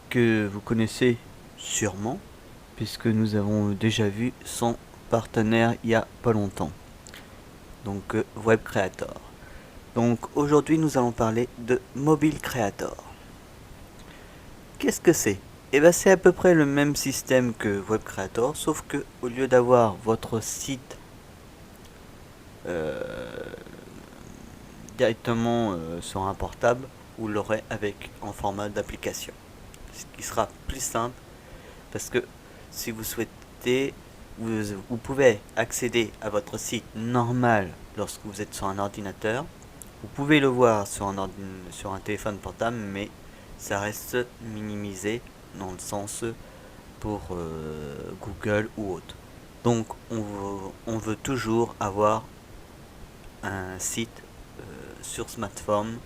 Que vous connaissez sûrement, puisque nous avons déjà vu son partenaire il y a pas longtemps, donc Web Creator. Donc aujourd'hui nous allons parler de Mobile Creator. Qu'est-ce que c'est? Et bien c'est à peu près le même système que Web Creator, sauf que au lieu d'avoir votre site directement sur un portable, vous l'aurez avec en format d'application, ce qui sera plus simple parce que si vous souhaitez, vous pouvez accéder à votre site normal lorsque vous êtes sur un ordinateur. Vous pouvez le voir sur sur un téléphone portable, mais ça reste minimisé dans le sens pour Google ou autre. Donc on veut toujours avoir un site sur smartphone,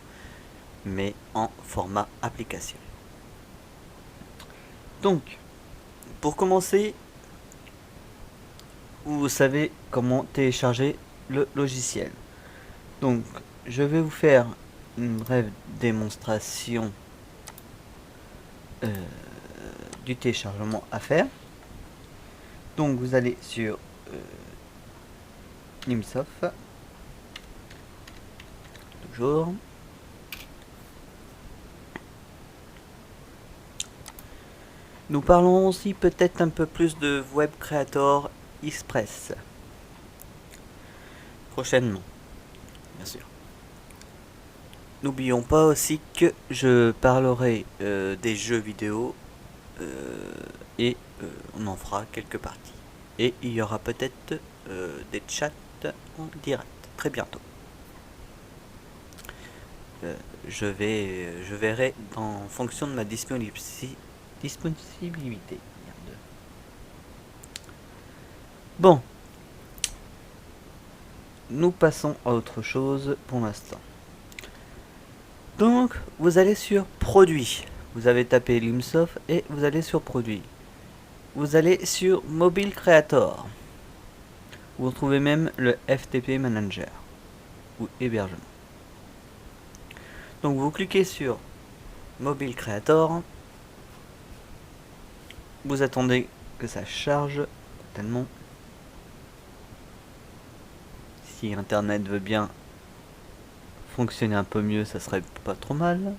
mais en format application. Donc, pour commencer, vous savez comment télécharger le logiciel. Donc, je vais vous faire une brève démonstration du téléchargement à faire. Donc, vous allez sur Nimsoft, toujours. Nous parlons aussi peut-être un peu plus de Web Creator Express prochainement, bien sûr. N'oublions pas aussi que je parlerai des jeux vidéo et on en fera quelques parties. Et il y aura peut-être des chats en direct très bientôt. Je verrai en fonction de ma disponibilité. Merde. Bon, nous passons à autre chose pour l'instant. Donc, vous allez sur Produits. Vous avez tapé Limsoft et vous allez sur Produits. Vous allez sur Mobile Creator. Vous retrouvez même le FTP Manager ou hébergement. Donc vous cliquez sur Mobile Creator. Vous attendez que ça charge tellement. Si internet veut bien fonctionner un peu mieux, ça serait pas trop mal.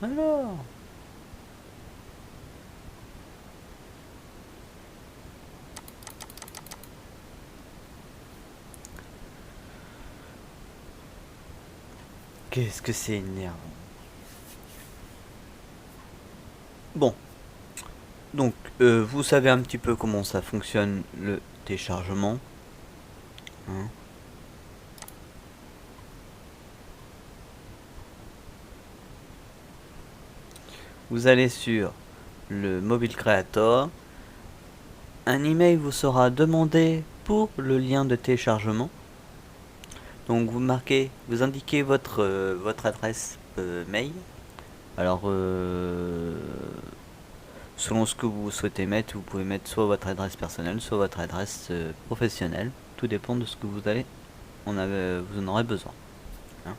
Alors, qu'est-ce que c'est énervant. Bon, donc vous savez un petit peu comment ça fonctionne le téléchargement. Hein. Vous allez sur le Mobile Creator. Un email vous sera demandé pour le lien de téléchargement. Donc vous indiquez votre adresse mail. Alors selon ce que vous souhaitez mettre, vous pouvez mettre soit votre adresse personnelle, soit votre adresse professionnelle. Tout dépend de ce que vous en aurez besoin. Hein.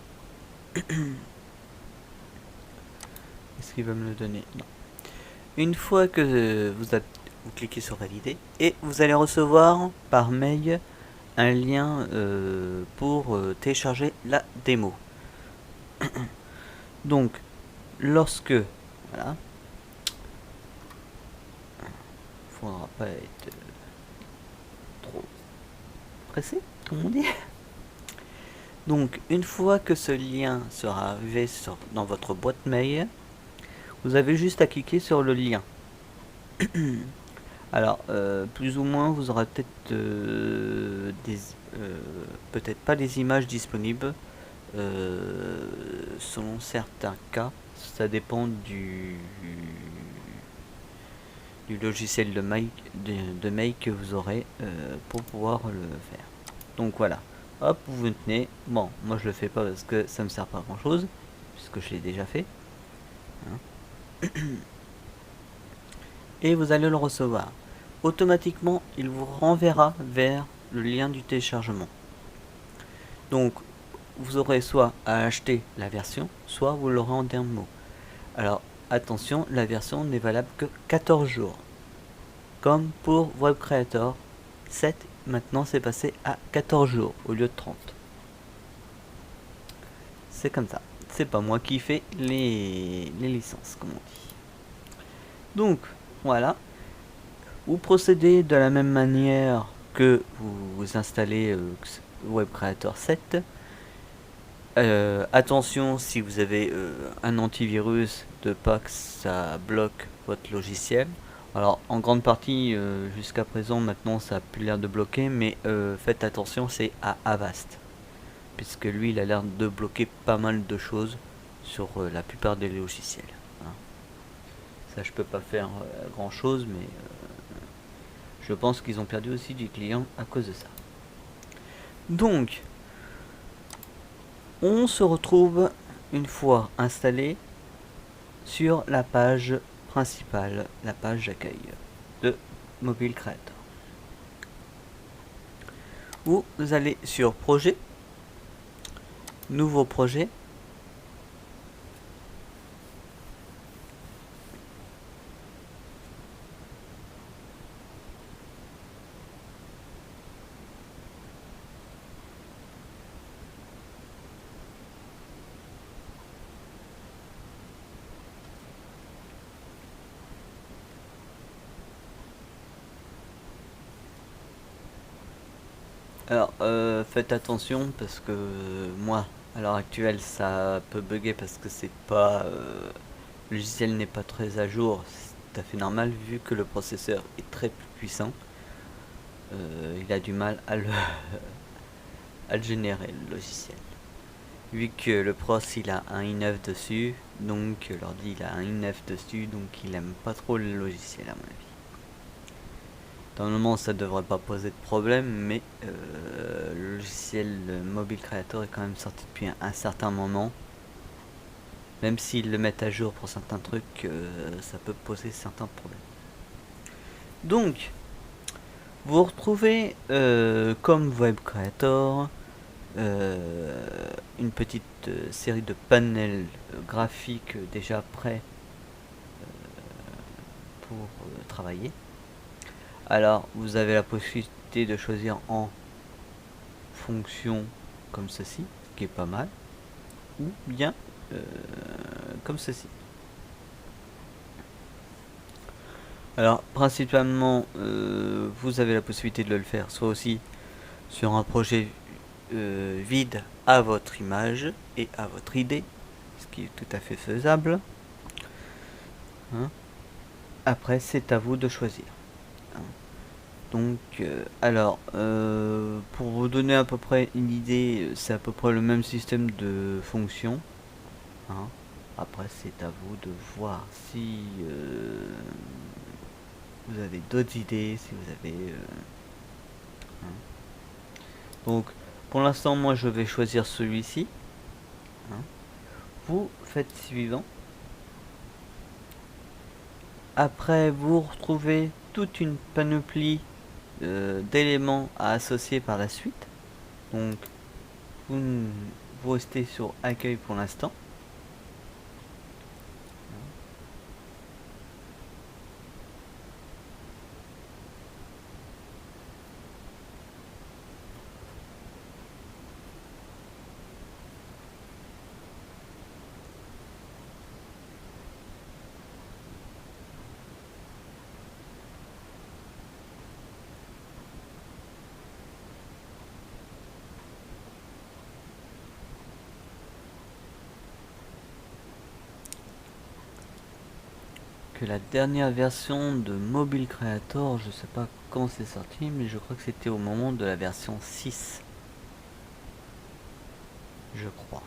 Est-ce qu'il va me le donner? Non. Une fois que vous cliquez sur valider et vous allez recevoir par mail un lien pour télécharger la démo. Donc lorsque voilà, faudra pas être trop pressé comme on dit. Donc une fois que ce lien sera arrivé dans votre boîte mail, vous avez juste à cliquer sur le lien. Alors plus ou moins vous aurez peut-être peut-être pas les images disponibles selon certains cas. Ça dépend du logiciel de mail que vous aurez pour pouvoir le faire. Donc voilà, hop, vous tenez. Bon, moi je le fais pas parce que ça me sert pas à grand chose, puisque je l'ai déjà fait. Hein. Et vous allez le recevoir. Automatiquement, il vous renverra vers le lien du téléchargement. Donc, vous aurez soit à acheter la version, soit vous l'aurez en démo. Alors, attention, la version n'est valable que 14 jours. Comme pour Web Creator 7, maintenant c'est passé à 14 jours au lieu de 30. C'est comme ça. C'est pas moi qui fais les licences, comme on dit. Donc, voilà. Vous procédez de la même manière que vous installez Web Creator 7. Attention, si vous avez un antivirus, de pas que ça bloque votre logiciel. Alors en grande partie jusqu'à présent maintenant ça a plus l'air de bloquer, mais faites attention, c'est à Avast, puisque lui il a l'air de bloquer pas mal de choses sur la plupart des logiciels. Hein. Ça je peux pas faire grand chose, mais je pense qu'ils ont perdu aussi du client à cause de ça. Donc on se retrouve une fois installé sur la page principale, la page d'accueil de Mobile Creator. Vous allez sur projet, nouveau projet. Alors faites attention parce que moi à l'heure actuelle ça peut bugger parce que c'est pas le logiciel n'est pas très à jour, c'est tout à fait normal vu que le processeur est très puissant. Il a du mal à le générer le logiciel. Vu que le pros il a un i9 dessus, donc l'ordi il a un i9 dessus, donc il aime pas trop le logiciel à mon avis. Normalement ça devrait pas poser de problème, mais le logiciel Mobile Creator est quand même sorti depuis un certain moment. Même s'ils le mettent à jour pour certains trucs, ça peut poser certains problèmes. Donc, vous retrouvez comme Web Creator une petite série de panels graphiques déjà prêts pour travailler. Alors vous avez la possibilité de choisir en fonction comme ceci, ce qui est pas mal, ou bien comme ceci. Alors principalement vous avez la possibilité de le faire soit aussi sur un projet vide à votre image et à votre idée, ce qui est tout à fait faisable. Hein. Après c'est à vous de choisir. Hein. Donc alors pour vous donner à peu près une idée, c'est à peu près le même système de fonction. Hein. Après c'est à vous de voir si vous avez d'autres idées, si vous avez hein. Donc pour l'instant moi je vais choisir celui-ci. Hein. Vous faites suivant. Après vous retrouvez toute une panoplie d'éléments à associer par la suite. Donc vous restez sur accueil pour l'instant. Que la dernière version de Mobile Creator, je sais pas quand c'est sorti, mais je crois que c'était au moment de la version 6. Je crois.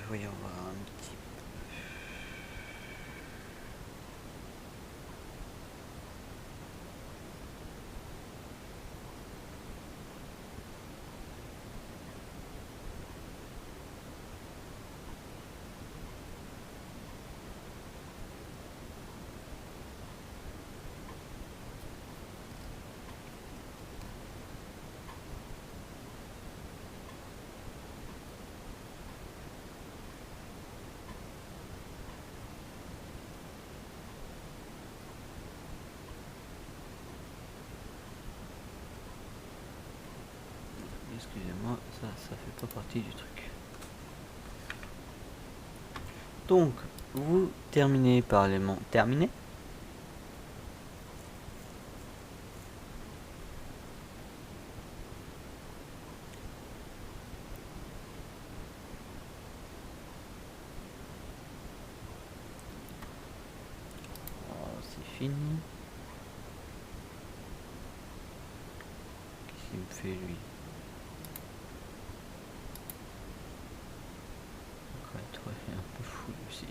Voyons voir un petit peu. excusez-moi, ça fait pas partie du truc. Donc, vous terminez par l'élément terminé. C'est fini. Qu'est-ce qu'il me fait lui? Ouais, il est un peu fou lui aussi.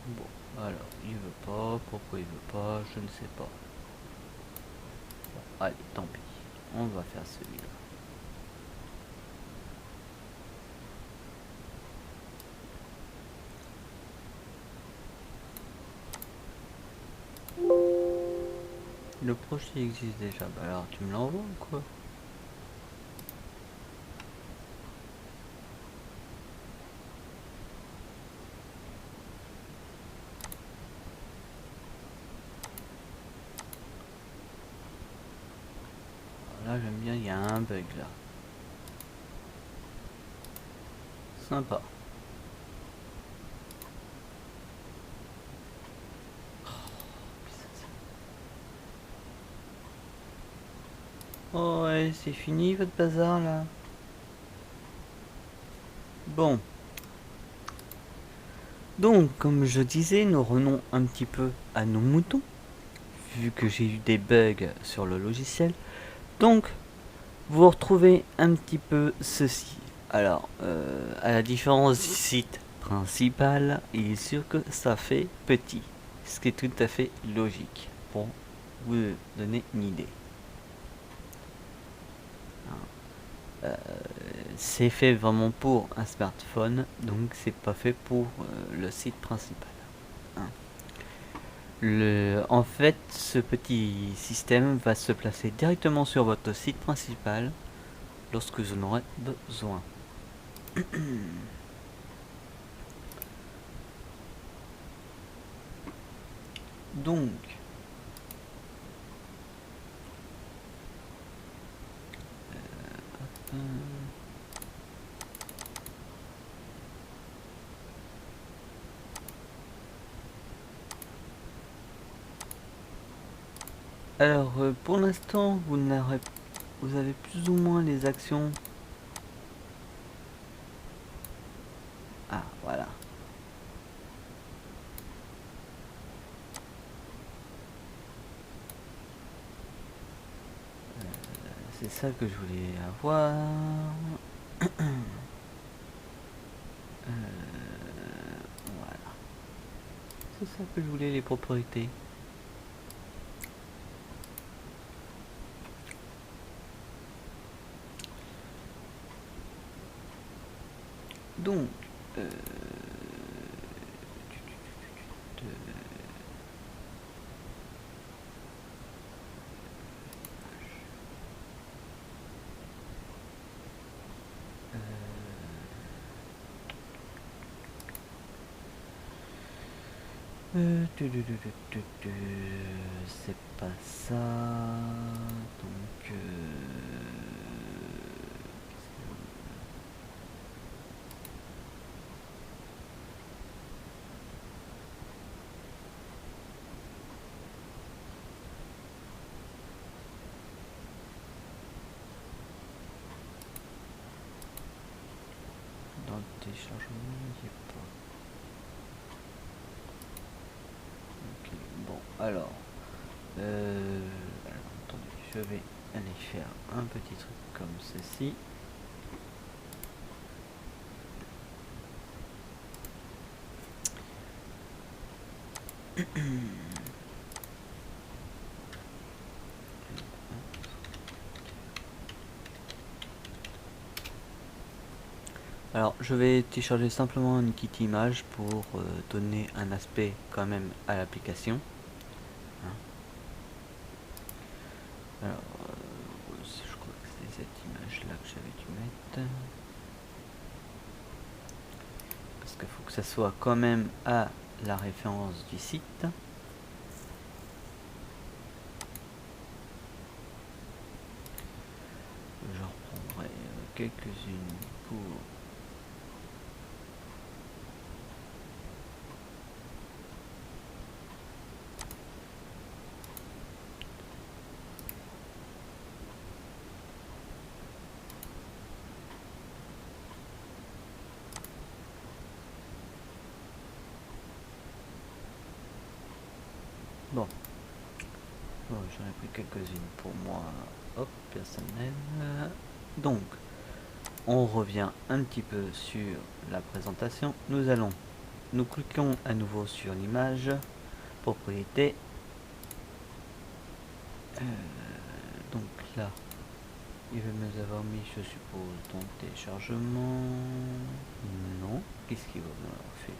Bon, alors, il veut pas. Pourquoi il veut pas? Je ne sais pas. Bon, allez, tant pis. On va faire celui-là. Le projet existe déjà. Bah alors, tu me l'envoies ou quoi? Là, j'aime bien, il y a un bug là. Sympa. Oh ouais, c'est fini votre bazar là. Bon. Donc, comme je disais, nous revenons un petit peu à nos moutons. Vu que j'ai eu des bugs sur le logiciel. Donc, vous retrouvez un petit peu ceci. Alors, à la différence du site principal, il est sûr que ça fait petit. Ce qui est tout à fait logique pour vous donner une idée. C'est fait vraiment pour un smartphone, donc c'est pas fait pour le site principal. Hein. En fait, ce petit système va se placer directement sur votre site principal lorsque vous en aurez besoin. Donc, alors pour l'instant, vous avez plus ou moins les actions. Ah, voilà. C'est ça que je voulais avoir. Voilà. C'est ça que je voulais, les propriétés. Donc, c'est pas ça. Donc, dans le téléchargement, il n'y a pas. Ok, bon, alors, attendez, je vais aller faire un petit truc comme ceci. Alors je vais télécharger simplement une petite image pour donner un aspect quand même à l'application. Hein. Alors je crois que c'est cette image là que j'avais dû mettre. Parce qu'il faut que ça soit quand même à la référence du site. J'en reprendrai quelques-unes pour bon. Bon, j'en ai pris quelques-unes pour moi, hop, personnel. Donc, on revient un petit peu sur la présentation. Nous cliquons à nouveau sur l'image, propriété. Donc là, il va nous avoir mis, je suppose, dans téléchargement. Non, qu'est-ce qu'il va nous avoir fait?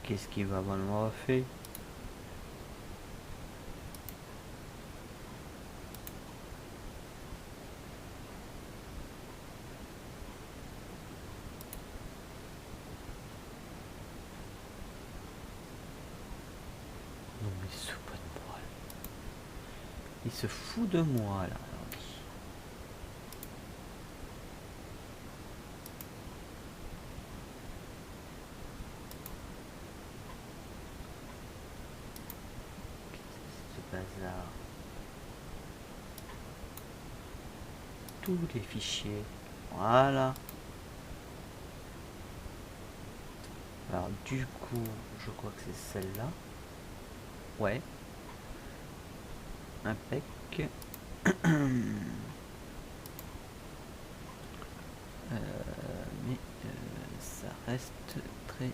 Qu'est-ce qu'il va nous avoir fait? Non mais il se fout pas de moi là. Il se fout de moi là. Ce bazar. Tous les fichiers. Voilà. Alors du coup, je crois que c'est celle-là. Ouais. Impec. Mais ça reste très...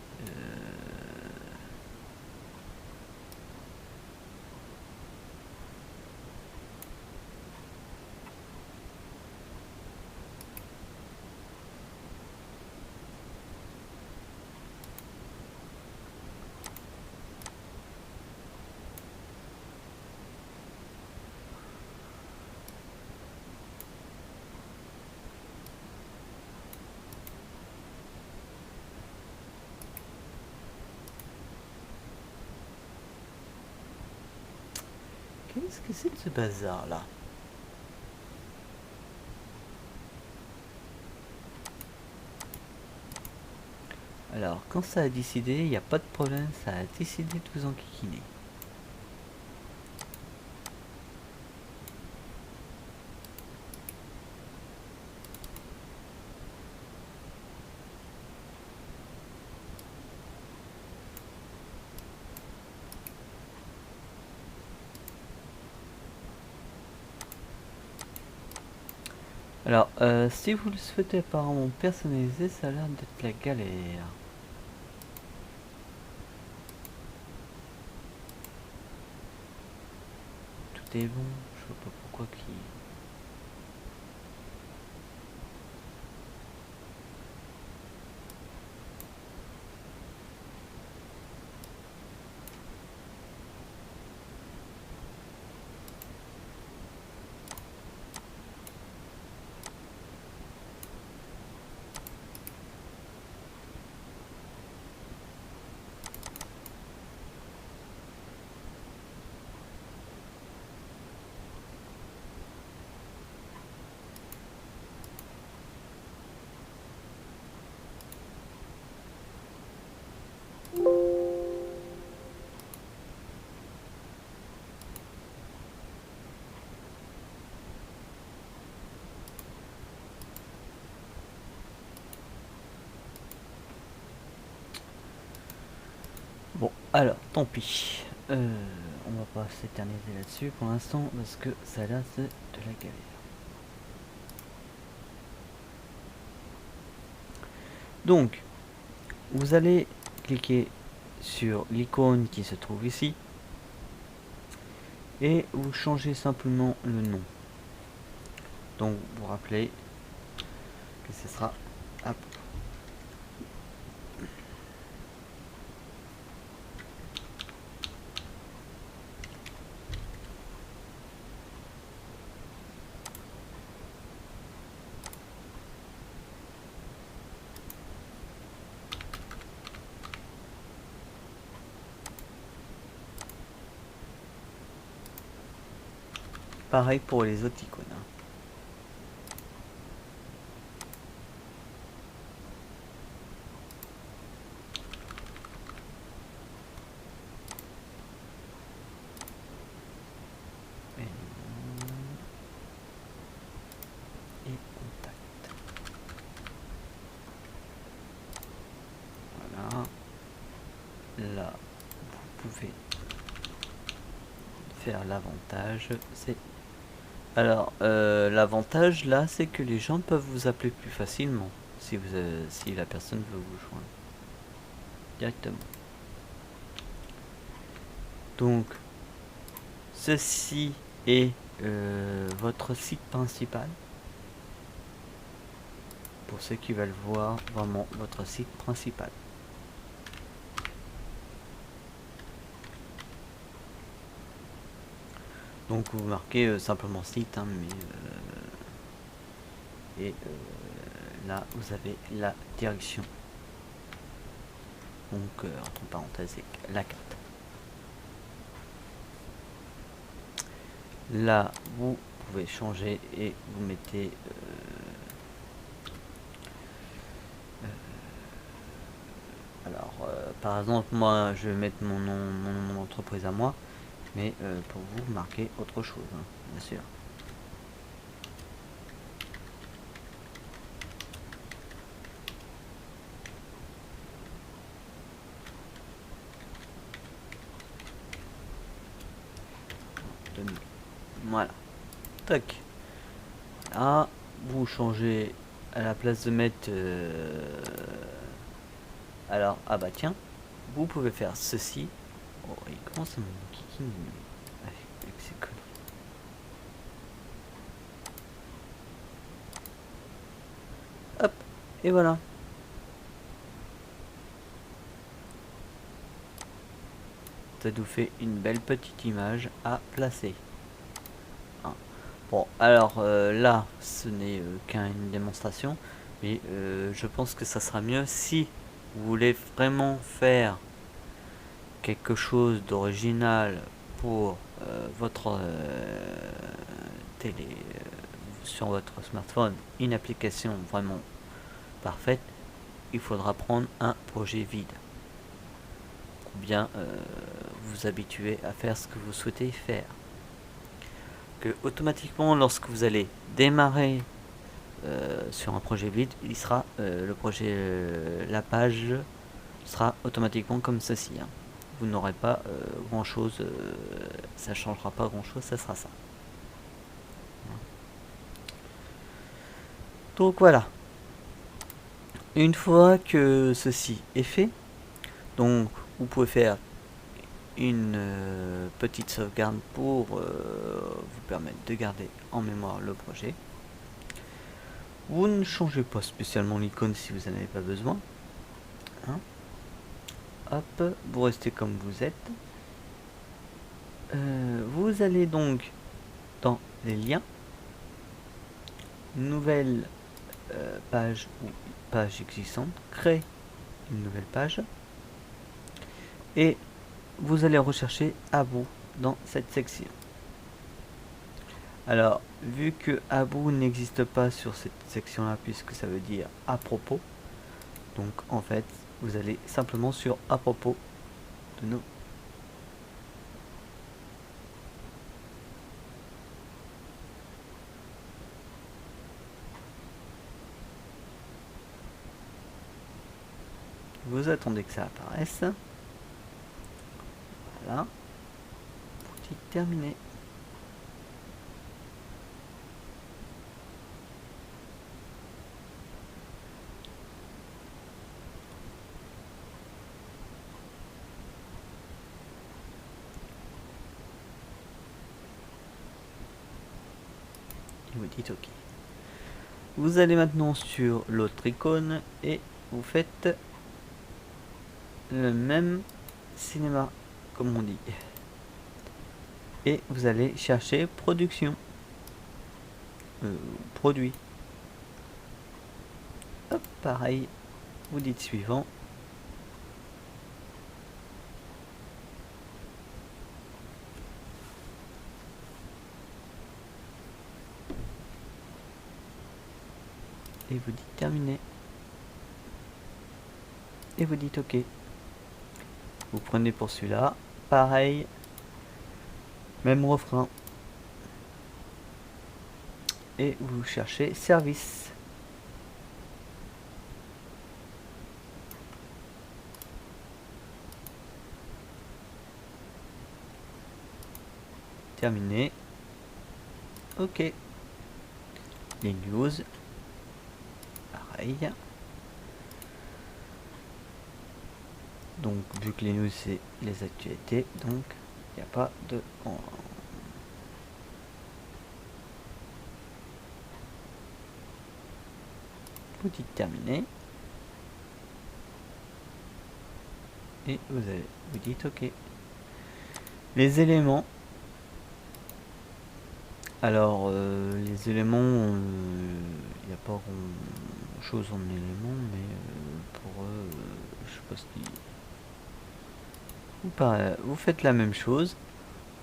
Qu'est-ce que c'est que ce bazar là? Alors, quand ça a décidé, il n'y a pas de problème, ça a décidé de vous enquiquiner. Alors, si vous le souhaitez apparemment personnaliser, ça a l'air d'être la galère. Tout est bon, je vois pas pourquoi qui... Bon, alors, tant pis. On va pas s'éterniser là-dessus pour l'instant parce que ça là c'est de la galère. Donc, vous allez cliquer sur l'icône qui se trouve ici et vous changez simplement le nom. Donc, vous rappelez que ce sera hop. Pareil pour les autres icônes. Et contact. Voilà. Là, vous pouvez faire l'avantage. C'est alors l'avantage là, c'est que les gens peuvent vous appeler plus facilement si vous si la personne veut vous joindre directement. Donc ceci est votre site principal. Pour ceux qui veulent voir vraiment votre site principal. Donc vous marquez simplement site, hein, mais là vous avez la direction. Donc entre parenthèses la carte. Là vous pouvez changer et vous mettez alors par exemple moi je vais mettre mon nom d'entreprise à moi, mais pour vous marquez autre chose, hein, bien sûr. Voilà. Tac. Là, vous changez à la place de mettre alors, ah bah tiens, vous pouvez faire ceci. Oh, il commence à me kiki avec ses conneries. Hop, et voilà. Ça nous fait une belle petite image à placer. Hein. Bon, alors là, ce n'est qu'une démonstration, mais je pense que ça sera mieux si vous voulez vraiment faire quelque chose d'original pour votre télé, sur votre smartphone, une application vraiment parfaite. Il faudra prendre un projet vide ou bien vous habituer à faire ce que vous souhaitez faire. Que automatiquement, lorsque vous allez démarrer sur un projet vide, il sera le projet, la page sera automatiquement comme ceci. Hein. Vous n'aurez pas grand chose, ça changera pas grand chose, ça sera ça. Donc voilà. Une fois que ceci est fait, donc vous pouvez faire une petite sauvegarde pour vous permettre de garder en mémoire le projet. Vous ne changez pas spécialement l'icône si vous n'en avez pas besoin. Hein. Hop, vous restez comme vous êtes. Vous allez donc dans les liens, nouvelle page ou page existante, créer une nouvelle page et vous allez rechercher Abou dans cette section. Alors, vu que Abou n'existe pas sur cette section là, puisque ça veut dire à propos, donc en fait vous allez simplement sur à propos de nos vous attendez que ça apparaisse. Voilà. dites terminé. Et vous dites OK. Vous allez maintenant sur l'autre icône et vous faites le même cinéma comme on dit. Et vous allez chercher production. Produit. Hop, pareil. Vous dites suivant. Et vous dites terminé. Et vous dites OK. Vous prenez pour celui-là. Pareil. Même refrain. Et vous cherchez service. Terminé. OK. Les news. Pareil. Donc vu que les news c'est les actualités, donc il n'y a pas de... Vous dites terminé. Et vous dites OK. Les éléments. Alors les éléments, il n'y a pas grand chose en éléments, mais pour je sais pas ce qui... Vous faites la même chose.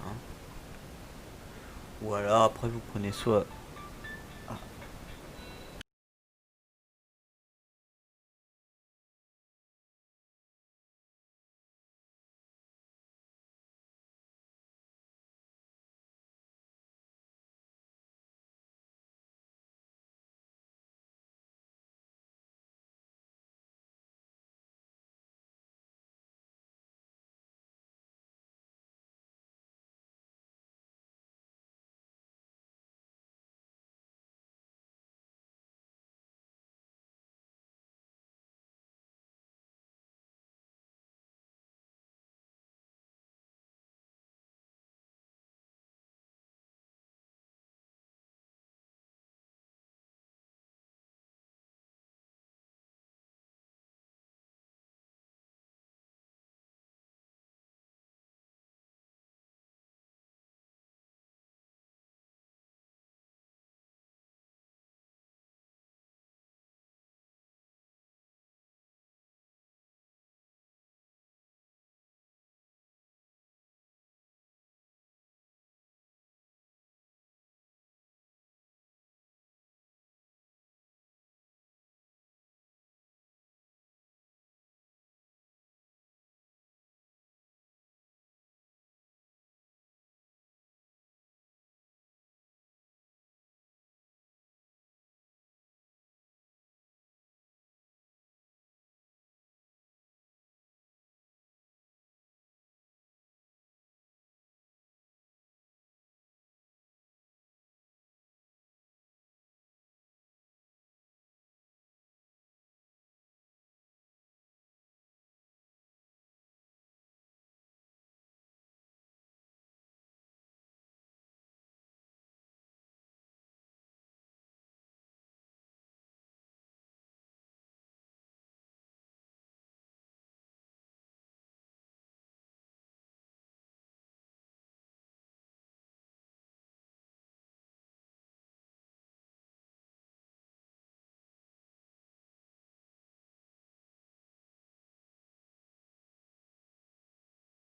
Hein. Ou alors après vous prenez soit